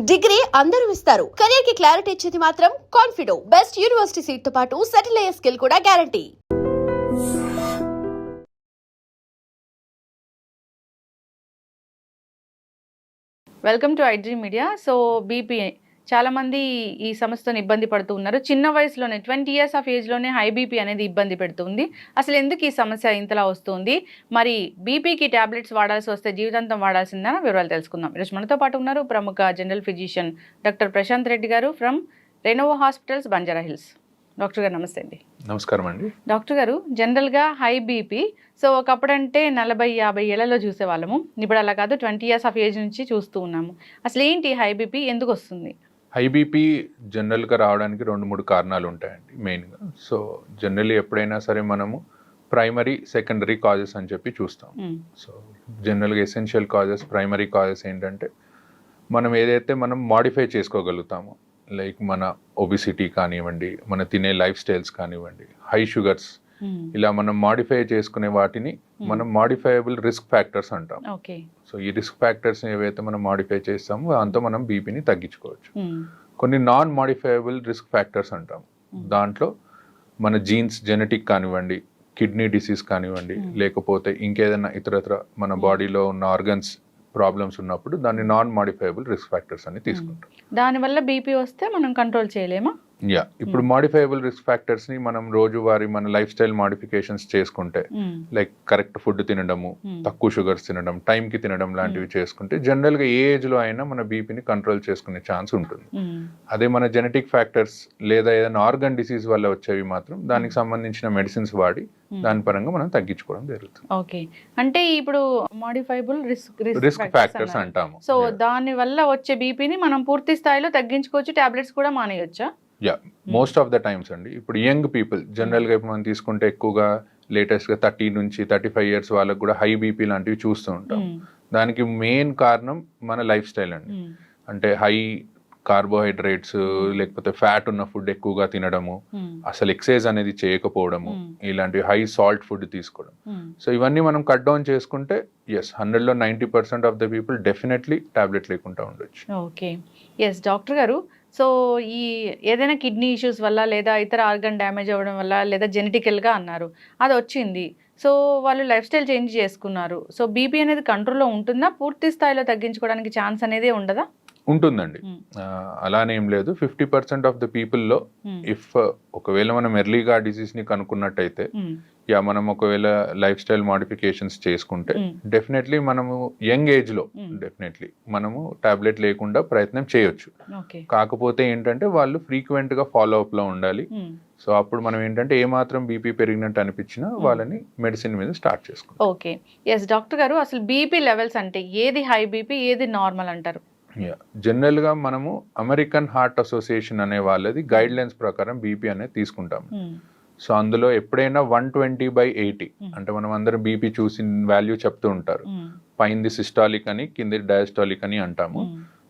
Degree అందరూ ఇస్తారు. Career కి క్లారిటీ ఇచ్చేది మాత్రం కాన్ఫిడో. బెస్ట్ యూనివర్సిటీ సీట్ తో పాటు సెటిల్ అయ్యే స్కిల్ కూడా guarantee. Welcome to iDream media. So BP చాలామంది ఈ సమస్యతో ఇబ్బంది పడుతూ ఉన్నారు. చిన్న వయసులోనే 20 years ఆఫ్ ఏజ్లోనే హై బీపీ అనేది ఇబ్బంది పెడుతుంది. అసలు ఎందుకు ఈ సమస్య ఇంతలా వస్తుంది, మరి బీపీకి ట్యాబ్లెట్స్ వాడాల్సి వస్తే జీవితాంతం వాడాల్సిందా వివరాలు తెలుసుకుందాం. ఈరోజు మనతో పాటు ఉన్నారు ప్రముఖ general physician doctor Prashanth Reddy గారు from Renova hospitals, Banjara Hills. Doctor గారు నమస్తే అండి. నమస్కారం అండి. డాక్టర్ గారు, జనరల్గా హై బీపీ సో ఒకప్పుడంటే 40-50 ఏళ్లలో చూసేవాళ్ళము, ఇప్పుడు అలా కాదు, 20 years ఆఫ్ ఏజ్ నుంచి చూస్తూ ఉన్నాము. అసలు ఏంటి హై బీపీ, ఎందుకు వస్తుంది? హై బీపీ జనరల్గా రావడానికి 2-3 కారణాలు ఉంటాయండి మెయిన్గా. సో జనరల్లీ ఎప్పుడైనా సరే మనము ప్రైమరీ సెకండరీ కాజెస్ అని చెప్పి చూస్తాం. సో జనరల్గా ఎసెన్షియల్ కాజెస్, ప్రైమరీ కాజెస్ ఏంటంటే మనం ఏదైతే మనం మాడిఫై చేసుకోగలుగుతామో, లైక్ మన ఒబిసిటీ కానివ్వండి, మన తినే లైఫ్ స్టైల్స్ కానివ్వండి, హై షుగర్స్, ఇలా మనం మాడిఫై చేసుకునే వాటిని మనం మాడిఫైయబుల్ రిస్క్ ఫ్యాక్టర్స్ అంటాం. సో ఈ రిస్క్ ఫ్యాక్టర్స్ ఏవైతే మనం మాడిఫై చేస్తామో దాంతో మనం బీపీని తగ్గించుకోవచ్చు. కొన్ని నాన్ మాడిఫైయబుల్ రిస్క్ ఫ్యాక్టర్స్ అంటాం. దాంట్లో మన జీన్స్, జెనెటిక్ కానివ్వండి, కిడ్నీ డిసీజ్ కానివ్వండి, లేకపోతే ఇంకేదైనా ఇతరత్ర మన బాడీలో ఉన్న ఆర్గన్స్ ప్రాబ్లమ్స్ ఉన్నప్పుడు దాన్ని నాన్ మాడిఫైయబుల్ రిస్క్ ఫ్యాక్టర్స్ అని తీసుకుంటాం. దానివల్ల బీపీ వస్తే మనం కంట్రోల్ చేయలేమా? ఇప్పుడు మాడిఫైయబుల్ రిస్క్ ఫ్యాక్టర్స్ ని మనం రోజువారీ మన లైఫ్ స్టైల్ మాడిఫికేషన్స్ చేసుకుంటే, లైక్ కరెక్ట్ ఫుడ్ తినడము, తక్కువ షుగర్స్ తినడం, టైం కి తినడం లాంటివి చేసుకుంటే జనరల్ గా ఏ ఏజ్ లో అయినా మన బీపీని కంట్రోల్ చేసుకునే ఛాన్స్ ఉంటుంది. అదే మన జెనెటిక్ ఫ్యాక్టర్స్ లేదా ఏదైనా ఆర్గన్ డిసీజ్ వల్ల వచ్చేవి మాత్రం దానికి సంబంధించిన మెడిసిన్స్ వాడి దాని పరంగా మనం తగ్గించుకోవడం జరుగుతుంది. ఓకే, అంటే ఇప్పుడు మాడిఫైబుల్ రిస్క్ ఫ్యాక్టర్స్ అంటాము. సో దాని వల్ల వచ్చే బీపీని మనం పూర్తి స్థాయిలో తగ్గించుకోవచ్చు, టాబ్లెట్స్ కూడా మానేయొచ్చా? మోస్ట్ ఆఫ్ ద టైమ్స్ అండి. ఇప్పుడు యంగ్ పీపుల్ జనరల్గా ఇప్పుడు మనం తీసుకుంటే ఎక్కువగా లేటెస్ట్గా 30 నుంచి 35 years వాళ్ళకు కూడా హై బీపీ లాంటివి చూస్తూ ఉంటాం. దానికి మెయిన్ కారణం మన లైఫ్ స్టైల్ అండి. అంటే హై కార్బోహైడ్రేట్స్ లేకపోతే ఫ్యాట్ ఉన్న ఫుడ్ ఎక్కువగా తినడము, అసలు ఎక్సర్సైజ్ అనేది చేయకపోవడము, ఇలాంటి హై సాల్ట్ ఫుడ్ తీసుకోవడం. సో ఇవన్నీ మనం కట్ డౌన్ చేసుకుంటే 100లో 90% of the people definitely tablet లేకుండా ఉండొచ్చు. ఓకే, ఎస్ డాక్టర్ గారు. సో ఈ ఏదైనా కిడ్నీ ఇష్యూస్ వల్ల లేదా ఇతర ఆర్గన్ డ్యామేజ్ అవ్వడం వల్ల లేదా జెనెటికల్గా అన్నారు, అది వచ్చింది, సో వాళ్ళు లైఫ్ స్టైల్ చేంజ్ చేసుకున్నారు, సో బీపీ అనేది కంట్రోల్లో ఉంటుందా? పూర్తి స్థాయిలో తగ్గించుకోవడానికి ఛాన్స్ అనేది ఉండదా? ఉంటుందండి, అలానే ఏం లేదు. 50% ఆఫ్ ద పీపుల్లో ఇఫ్ ఒకవేళ మనం ఎర్లీగా డిసీజ్ ని కనుక్కున్నట్టయితే, మనం ఒకవేళ లైఫ్ స్టైల్ మాడిఫికేషన్స్ చేసుకుంటే డెఫినెట్లీ మనము యంగ్ ఏజ్ లో డెఫినెట్లీ మనము టాబ్లెట్ లేకుండా ప్రయత్నం చేయొచ్చు. కాకపోతే ఏంటంటే వాళ్ళు ఫ్రీక్వెంట్ గా ఫాలో అప్ లో ఉండాలి. సో అప్పుడు మనం ఏంటంటే ఏమాత్రం బీపీ పెరిగినట్టు అనిపించినా వాళ్ళని మెడిసిన్ మీద స్టార్ట్ చేసుకుంటాం. ఓకే, ఎస్ డాక్టర్ గారు, అసలు బీపీ లెవెల్స్ అంటే ఏది హై బీపీ, ఏది నార్మల్ అంటారు? జనరల్ గా మనము అమెరికన్ హార్ట్ అసోసియేషన్ అనే వాళ్ళది గైడ్ లైన్స్ ప్రకారం బీపీ అనేది తీసుకుంటాం. సో అందులో ఎప్పుడైనా 120/80 అంటే మనం అందరం బీపీ చూసి వాల్యూ చెప్తూ ఉంటారు. పైంది సిస్టాలిక్ అని, కింది డయాస్టాలిక్ అని అంటాము.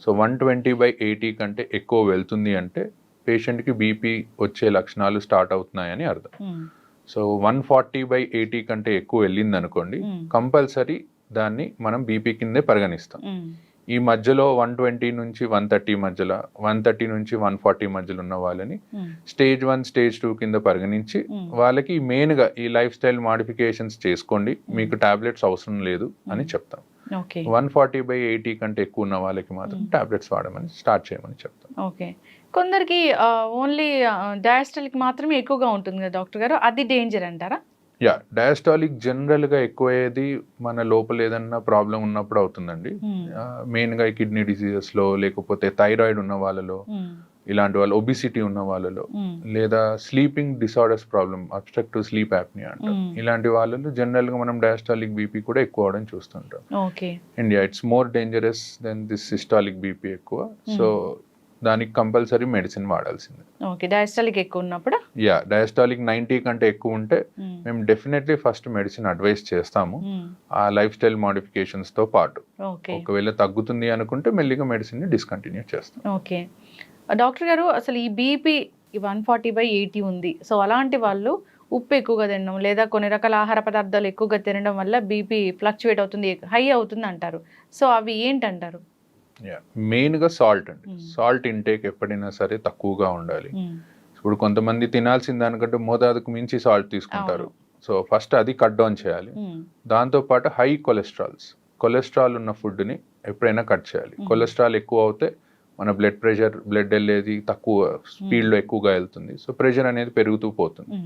సో 120/80 కంటే ఎక్కువ వెళ్తుంది అంటే పేషెంట్కి బీపీ వచ్చే లక్షణాలు స్టార్ట్ అవుతున్నాయని అర్థం. సో 140/80 కంటే ఎక్కువ వెళ్ళింది అనుకోండి, కంపల్సరీ దాన్ని మనం బీపీ కిందే పరిగణిస్తాం. ఈ మధ్యలో 120 నుంచి 130 మధ్యలో, 130 నుంచి 140 మధ్యలో ఉన్న వాళ్ళని స్టేజ్ 1, స్టేజ్ 2 కింద పరిగణించి వాళ్ళకి మెయిన్ గా ఈ లైఫ్ స్టైల్ మాడిఫికేషన్స్ చేసుకోండి, మీకు టాబ్లెట్స్ అవసరం లేదు అని చెప్తాం. 140/80 కంటే ఎక్కువ ఉన్న వాళ్ళకి మాత్రం టాబ్లెట్స్ వాడమని స్టార్ట్ చేయమని చెప్తాం. ఓకే, కొందరికి ఓన్లీ డయాస్టలిక్ మాత్రమే ఎక్కువగా ఉంటుంది కదా డాక్టర్ గారు, అది డేంజర్ అంటారా? డయాస్టాలిక్ జనరల్ గా ఎక్కువయ్యేది మన లోపల ఏదన్నా ప్రాబ్లం ఉన్నప్పుడు అవుతుందండి. మెయిన్ గా కిడ్నీ డిసీజెస్ లో, లేకపోతే థైరాయిడ్ ఉన్న వాళ్ళలో, ఇలాంటి వాళ్ళు ఒబిసిటీ ఉన్న వాళ్ళలో, లేదా sleeping disorders problem, obstructive sleep apnoea అంటాం, ఇలాంటి వాళ్ళలో జనరల్ గా మనం డయాస్టాలిక్ బీపీ కూడా ఎక్కువ అవడం చూస్తుంటాం. India it's more dangerous than this systolic BP ఎక్కువ. సో దానికి కంపల్సరీ మెడిసిన్ వాడాల్సిందే. ఓకే, డయాస్టాలిక్ ఎక్కువ ఉన్నప్పుడు డయాస్టాలిక్ 90 కంటే ఎక్కువ ఉంటే మేము డెఫినెట్లీ ఫస్ట్ మెడిసిన్ అడ్వైస్ చేస్తాము, ఆ లైఫ్ స్టైల్ మాడిఫికేషన్స్ తో పాటు. ఒకవేళ తగ్గుతుంది అనుకుంటే మెల్లిగా మెడిసిన్ ని డిస్కంటిన్యూ చేస్తాం. ఓకే డాక్టర్ గారు, అసలు ఈ బీపీ 140/80 ఉంది, సో అలాంటి వాళ్ళు ఉప్పు ఎక్కువగా తినడం లేదా కొన్ని రకాల ఆహార పదార్థాలు ఎక్కువగా తినడం వల్ల బీపీ ఫ్లక్చువేట్ అవుతుంది, హై అవుతుంది అంటారు, సో అవి ఏంటంటారు? మెయిన్గా సాల్ట్ అండి. సాల్ట్ ఇంటేక్ ఎప్పుడైనా సరే తక్కువగా ఉండాలి. ఇప్పుడు కొంతమంది తినాల్సిన దానికంటే మోతాదుకు మించి సాల్ట్ తీసుకుంటారు. సో ఫస్ట్ అది కట్ డౌన్ చేయాలి. దాంతోపాటు హై కొలెస్ట్రాల్ ఉన్న ఫుడ్ని ఎప్పుడైనా కట్ చేయాలి. కొలెస్ట్రాల్ ఎక్కువ అవుతే మన బ్లడ్ వెళ్ళేది తక్కువ స్పీడ్లో ఎక్కువగా వెళ్తుంది. సో ప్రెషర్ అనేది పెరుగుతూ పోతుంది.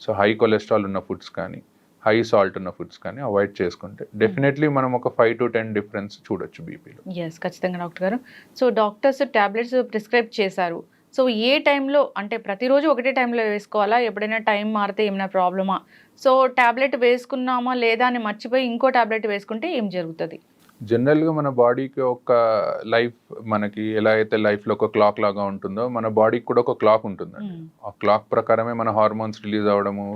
సో హై కొలెస్ట్రాల్ ఉన్న ఫుడ్స్ కానీ హై సాల్ట్ ఉన్న ఫుడ్స్ కానీ అవాయిడ్ చేసుకుంటే డెఫినెట్లీ మనం ఒక 5 to 10 డిఫరెన్స్ చూడొచ్చు బీపీలో. ఎస్, ఖచ్చితంగా డాక్టర్ గారు. సో డాక్టర్స్ టాబ్లెట్స్ ప్రిస్క్రైబ్ చేశారు. సో ఏ టైంలో, అంటే ప్రతిరోజు ఒకటే టైంలో వేసుకోవాలా, ఎప్పుడైనా టైం మారితే ఏమైనా ప్రాబ్లమా? సో టాబ్లెట్ వేసుకున్నామా లేదా అని మర్చిపోయి ఇంకో టాబ్లెట్ వేసుకుంటే ఏం జరుగుతుంది? జనరల్గా మన బాడీకి ఒక లైఫ్, మనకి ఎలా అయితే లైఫ్లో ఒక క్లాక్ లాగా ఉంటుందో మన బాడీకి కూడా ఒక క్లాక్ ఉంటుందండి. ఆ క్లాక్ ప్రకారమే మన హార్మోన్స్ రిలీజ్ అవ్వడము,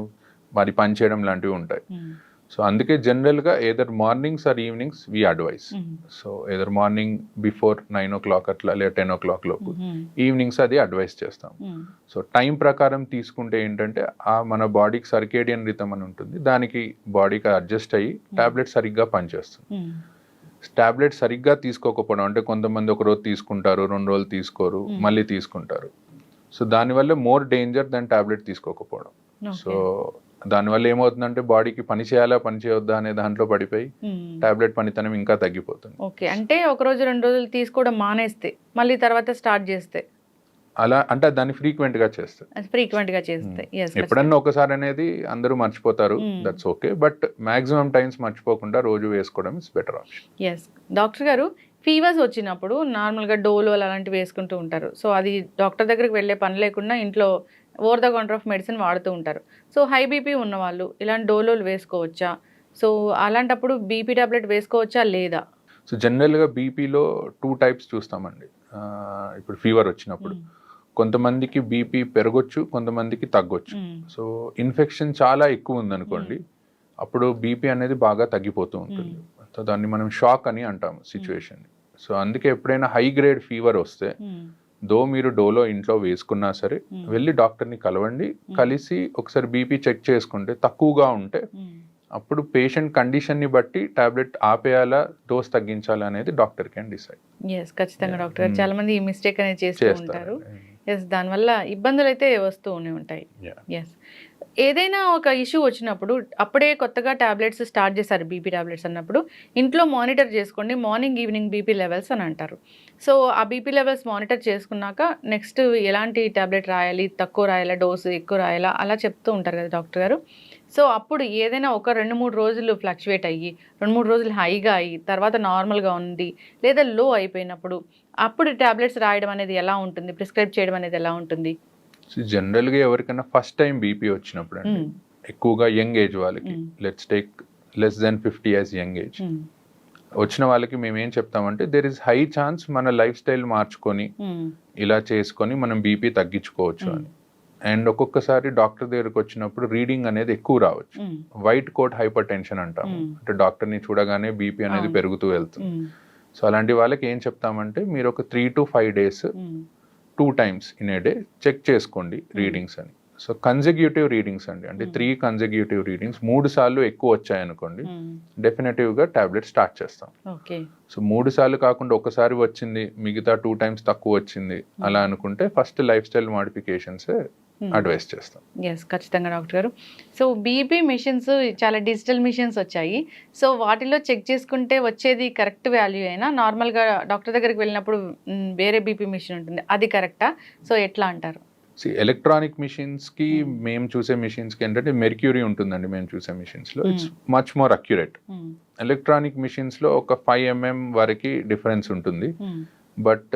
మరి పనిచేయడం లాంటివి ఉంటాయి. సో అందుకే జనరల్గా either mornings or evenings we advise. So either morning before 9 o'clock అట్లా లేదా 10 o'clock లోపు, ఈవినింగ్స్ అది అడ్వైస్ చేస్తాం. సో టైం ప్రకారం తీసుకుంటే ఏంటంటే మన బాడీకి సర్కేడియన్ రిథమ్ అని ఉంటుంది, దానికి బాడీకి అడ్జస్ట్ అయ్యి టాబ్లెట్ సరిగ్గా పనిచేస్తుంది. టాబ్లెట్ సరిగ్గా తీసుకోకపోవడం అంటే కొంతమంది ఒక రోజు తీసుకుంటారు, 2 రోజులు తీసుకోరు, మళ్ళీ తీసుకుంటారు. సో దానివల్ల మోర్ డేంజర్ దాని టాబ్లెట్ తీసుకోకపోవడం. సో దానివల్ల ఏమవుతుందంటే బాడీకి పని చేయాలా పని చేయొద్దా అనే దాంట్లో పడిపోయి టాబ్లెట్ పనితనం ఇంకా తగ్గిపోతుంది. ఓకే, అంటే ఒక రోజు 2 రోజులు తీసుకోవడం మానేస్తే మళ్ళీ తర్వాత స్టార్ట్ చేస్తే అలా అంటే దాన్ని ఫ్రీక్వెంట్ గా చేస్తే ఎప్పుడన్నా ఒకసారి అనేది అందరూ మర్చిపోతారు, that's okay. But maximum times మర్చిపోకుండా రోజు వేసుకోవడం is better option. Yes doctor గారు, ఫీవర్స్ వచ్చినప్పుడు నార్మల్గా డోలో అలాంటివి వేసుకుంటూ ఉంటారు. సో అది డాక్టర్ దగ్గరికి వెళ్ళే పని లేకుండా ఇంట్లో over the counter of medicine వాడుతూ ఉంటారు. సో హై బీపీ ఉన్నవాళ్ళు ఇలాంటి డోలోలు వేసుకోవచ్చా? సో అలాంటప్పుడు బీపీ టాబ్లెట్ వేసుకోవచ్చా లేదా? సో జనరల్గా బీపీలో 2 types చూస్తామండి. ఇప్పుడు ఫీవర్ వచ్చినప్పుడు కొంతమందికి బీపీ పెరగొచ్చు, కొంతమందికి తగ్గొచ్చు. సో ఇన్ఫెక్షన్ చాలా ఎక్కువ ఉందనుకోండి, అప్పుడు బీపీ అనేది బాగా తగ్గిపోతూ ఉంటుంది. సో దాన్ని మనం షాక్ అని అంటాము సిచ్యువేషన్. సో అందుకే ఎప్పుడైనా హై గ్రేడ్ ఫీవర్ వస్తే మీరు డోలో ఇంట్లో వేసుకున్నా సరే వెళ్ళి డాక్టర్ని కలవండి. కలిసి ఒకసారి బీపీ చెక్ చేసుకుంటే తక్కువగా ఉంటే అప్పుడు పేషెంట్ కండిషన్ని బట్టి టాబ్లెట్ ఆపేయాలా, డోస్ తగ్గించాలా అనేది డాక్టర్ కెన్ డిసైడ్. ఎస్, ఖచ్చితంగా డాక్టర్ గారు. చాలా మంది ఈ మిస్టేక్ అనేది చేస్తూ ఉంటారు. ఎస్, దానివల్ల ఇబ్బందులు అయితే వస్తూనే ఉంటాయి. ఎస్, ఏదైనా ఒక ఇష్యూ వచ్చినప్పుడు అప్పుడే కొత్తగా టాబ్లెట్స్ స్టార్ట్ చేశారు బీపీ టాబ్లెట్స్ అన్నప్పుడు ఇంట్లో మానిటర్ చేసుకోండి, మార్నింగ్ ఈవినింగ్ బీపీ లెవెల్స్ అని అంటారు. సో ఆ బీపీ లెవెల్స్ మానిటర్ చేసుకున్నాక నెక్స్ట్ ఎలాంటి టాబ్లెట్ రాయాలి, తక్కువ రాయాలా, డోసు ఎక్కువ రాయాలా అలా చెప్తూ ఉంటారు కదా డాక్టర్ గారు. సో అప్పుడు ఏదైనా ఒక 2-3 రోజులు ఫ్లక్చువేట్ అయ్యి 2-3 రోజులు హైగా అయ్యి తర్వాత నార్మల్గా ఉంది లేదా లో అయిపోయినప్పుడు అప్పుడు టాబ్లెట్స్ రాయడం అనేది ఎలా ఉంటుంది, ప్రిస్క్రైబ్ చేయడం అనేది ఎలా ఉంటుంది? జనరల్గా ఎవరికైనా ఫస్ట్ టైం బీపీ వచ్చినప్పుడు అండి, ఎక్కువగా యంగ్ ఏజ్ వాళ్ళకి, let's take less than 50 years young age వచ్చిన వాళ్ళకి మేము ఏం చెప్తామంటే దేర్ ఇస్ హై ఛాన్స్ మన లైఫ్ స్టైల్ మార్చుకొని ఇలా చేసుకొని మనం బీపీ తగ్గించుకోవచ్చు అని. అండ్ ఒక్కొక్కసారి డాక్టర్ దగ్గరకు వచ్చినప్పుడు రీడింగ్ అనేది ఎక్కువ రావచ్చు. వైట్ కోట్ హైపర్ టెన్షన్ అంటాము, అంటే డాక్టర్ని చూడగానే బీపీ అనేది పెరుగుతూ వెళ్తుంది. సో అలాంటి వాళ్ళకి ఏం చెప్తామంటే మీరు ఒక 3 to 5 days 2 times in a day check చేసుకోండి రీడింగ్స్ అని. సో కన్సెక్యూటివ్ రీడింగ్స్ అండి, అంటే 3 consecutive రీడింగ్స్ 3 సార్లు ఎక్కువ వచ్చాయనుకోండి డెఫినెటివ్గా టాబ్లెట్ స్టార్ట్ చేస్తాం. సో 3 సార్లు కాకుండా ఒకసారి వచ్చింది మిగతా 2 times తక్కువ వచ్చింది అలా అనుకుంటే first life style modifications advice చేస్తాం. ఎస్, ఖచ్చితంగా డాక్టర్ గారు. సో బీపీ మిషన్స్ చాలా డిజిటల్ మిషన్స్ వచ్చాయి. సో వాటిలో చెక్ చేసుకుంటే వచ్చేది కరెక్ట్ వాల్యూ అయినా నార్మల్గా డాక్టర్ దగ్గరికి వెళ్ళినప్పుడు వేరే బీపీ మిషన్ ఉంటుంది, అది కరెక్టా? సో ఎట్లా అంటారు? ఎలక్ట్రానిక్ మిషన్స్కి మేము చూసే మిషన్స్కి ఏంటంటే మెర్క్యూరీ ఉంటుందండి మేము చూసే మిషన్స్లో, it's much more accurate. Electronic మిషన్స్లో ఒక 5 mm వరకు డిఫరెన్స్ ఉంటుంది. బట్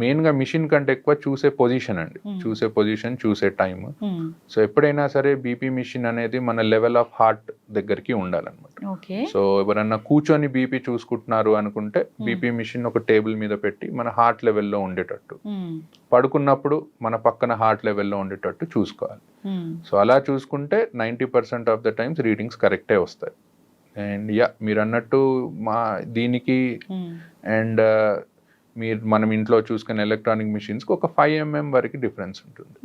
మెయిన్గా మిషన్ కంటే ఎక్కువ చూసే పొజిషన్ అండి, చూసే టైం. సో ఎప్పుడైనా సరే బీపీ మిషన్ అనేది మన లెవెల్ ఆఫ్ హార్ట్ దగ్గరికి ఉండాలన్నమాట. సో ఎవరన్నా కూర్చొని బీపీ చూసుకుంటున్నారు అనుకుంటే బీపీ మిషన్ ఒక టేబుల్ మీద పెట్టి మన హార్ట్ లెవెల్లో ఉండేటట్టు, పడుకున్నప్పుడు మన పక్కన హార్ట్ లెవెల్లో ఉండేటట్టు చూసుకోవాలి. సో అలా చూసుకుంటే 90% ఆఫ్ ద టైమ్స్ రీడింగ్స్ కరెక్టే వస్తాయి. అండ్ మీరు అన్నట్టు దీనికి అండ్ మనం ఇంట్లో చూసుకునే ఎలక్ట్రానిక్ మిషన్స్కి ఒక 5 mm వరకు డిఫరెన్స్ ఉంటుంది.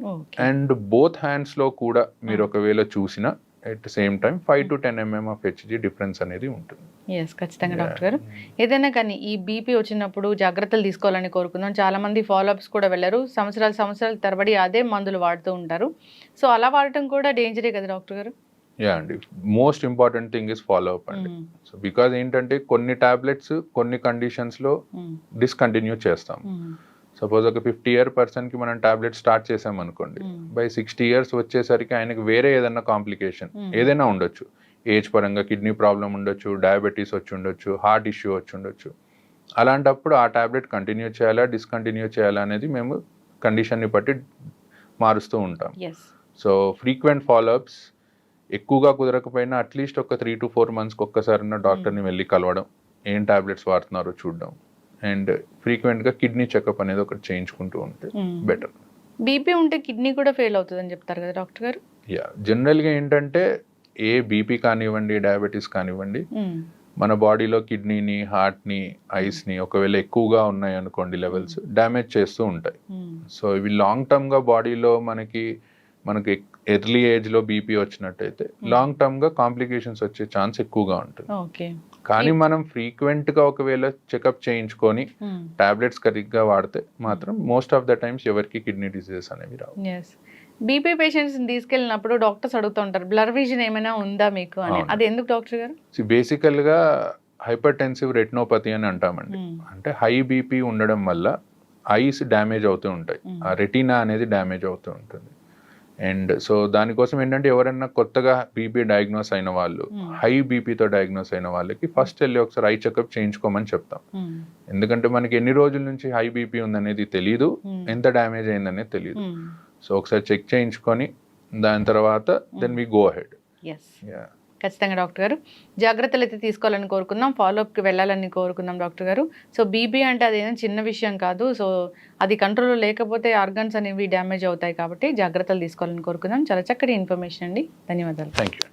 అండ్ బోత్ హ్యాండ్స్లో కూడా మీరు ఒకవేళ చూసినా at same time 5 to 10 mm of HG difference అనేది ఉంటుంది. ఎస్, ఖచ్చితంగా డాక్టర్ గారు. ఏదైనా కానీ ఈ బీపీ వచ్చినప్పుడు జాగ్రత్తలు తీసుకోవాలని కోరుకుందాం. చాలా మంది ఫాలోఅప్స్ కూడా వెళ్ళరు, సంవత్సరాలు తరబడి అదే మందులు వాడుతూ ఉంటారు. సో అలా వాడటం కూడా డేంజరే కదా డాక్టర్ గారు? యా అండి, most important thing is follow up అండి. సో బికాజ్ ఏంటంటే కొన్ని టాబ్లెట్స్ కొన్ని కండిషన్స్లో డిస్కంటిన్యూ చేస్తాం. సపోజ్ ఒక 50-year పర్సన్కి మనం టాబ్లెట్ స్టార్ట్ చేసాం అనుకోండి, బై 60 years వచ్చేసరికి ఆయనకి వేరే ఏదైనా కాంప్లికేషన్ ఏదైనా ఉండొచ్చు. ఏజ్ పరంగా కిడ్నీ ప్రాబ్లం ఉండొచ్చు, డయాబెటీస్ వచ్చి ఉండొచ్చు, హార్ట్ ఇష్యూ వచ్చి ఉండొచ్చు. అలాంటప్పుడు ఆ టాబ్లెట్ కంటిన్యూ చేయాలా డిస్కంటిన్యూ చేయాలా అనేది మేము కండిషన్ని బట్టి మారుస్తూ ఉంటాం. సో ఫ్రీక్వెంట్ ఫాలోఅప్స్, ఎక్కువగా కుదరకపోయినా అట్లీస్ట్ ఒక 3 to 4 monthsకి ఒక్కసారి డాక్టర్ని వెళ్ళి కలవడం, ఏం టాబ్లెట్స్ వాడుతున్నారో చూడడం, అండ్ ఫ్రీక్వెంట్గా కిడ్నీ చెకప్ అనేది ఒకటి చేయించుకుంటూ ఉంటే బెటర్. బీపీ ఉంటే కిడ్నీ కూడా ఫెయిల్ అవుతుందని చెప్తారు కదా డాక్టర్ గారు? యా, జనరల్గా ఏంటంటే ఏ బీపీ కానివ్వండి, డయాబెటీస్ కానివ్వండి, మన బాడీలో కిడ్నీని, హార్ట్ని, ఐస్ని ఒకవేళ ఎక్కువగా ఉన్నాయి అనుకోండి లెవెల్స్, డ్యామేజ్ చేస్తూ ఉంటాయి. సో ఇవి లాంగ్ టర్మ్గా బాడీలో మనకి ఎర్లీ ఏజ్లో బీపీ వచ్చినట్టయితే లాంగ్ టర్మ్గా కాంప్లికేషన్స్ వచ్చే ఛాన్స్ ఎక్కువగా ఉంటుంది. కానీ మనం ఫ్రీక్వెంట్గా ఒకవేళ చెకప్ చేయించుకొని టాబ్లెట్స్ కరెక్ట్గా వాడితే మాత్రం మోస్ట్ ఆఫ్ ద టైమ్స్ ఎవరికి కిడ్నీ డిసీజెస్ అనేవి రావు. బీపీ పేషెంట్స్ తీసుకెళ్ళినప్పుడు డాక్టర్స్ అడుగుతూ ఉంటారు, బ్లర్ విజన్ ఏమైనా ఉందా మీకు అని. అది ఎందుకు డాక్టర్ గారు? బేసికల్గా హైపర్టెన్సివ్ రెటినోపతి అని అంటామండి. అంటే హై బీపీ ఉండడం వల్ల ఐస్ డ్యామేజ్ అవుతూ ఉంటాయి, ఆ రెటీనా అనేది డ్యామేజ్ అవుతూ ఉంటుంది. అండ్ సో దానికోసం ఏంటంటే ఎవరైనా కొత్తగా బీపీ డయాగ్నోస్ అయిన వాళ్ళు, హై బీపీతో డయాగ్నోస్ అయిన వాళ్ళకి ఫస్ట్ వెళ్ళి ఒకసారి ఐ చెకప్ చేయించుకోమని చెప్తాం. ఎందుకంటే మనకి ఎన్ని రోజుల నుంచి హై బీపీ ఉందనేది తెలియదు, ఎంత డ్యామేజ్ అయిందనేది తెలియదు. సో ఒకసారి చెక్ చేయించుకొని దాని తర్వాత దెన్ వి గో అహెడ్. ఖచ్చితంగా డాక్టర్ గారు జాగ్రత్తలు అయితే తీసుకోవాలని కోరుకుందాం, ఫాలోఅప్కి వెళ్ళాలని కోరుకుందాం డాక్టర్ గారు. సో బీపీ అంటే అదేం చిన్న విషయం కాదు. సో అది కంట్రోల్లో లేకపోతే ఆర్గన్స్ అనేవి డ్యామేజ్ అవుతాయి, కాబట్టి జాగ్రత్తలు తీసుకోవాలని కోరుకుందాం. చాలా చక్కటి ఇన్ఫర్మేషన్ అండి, ధన్యవాదాలు. Thank you.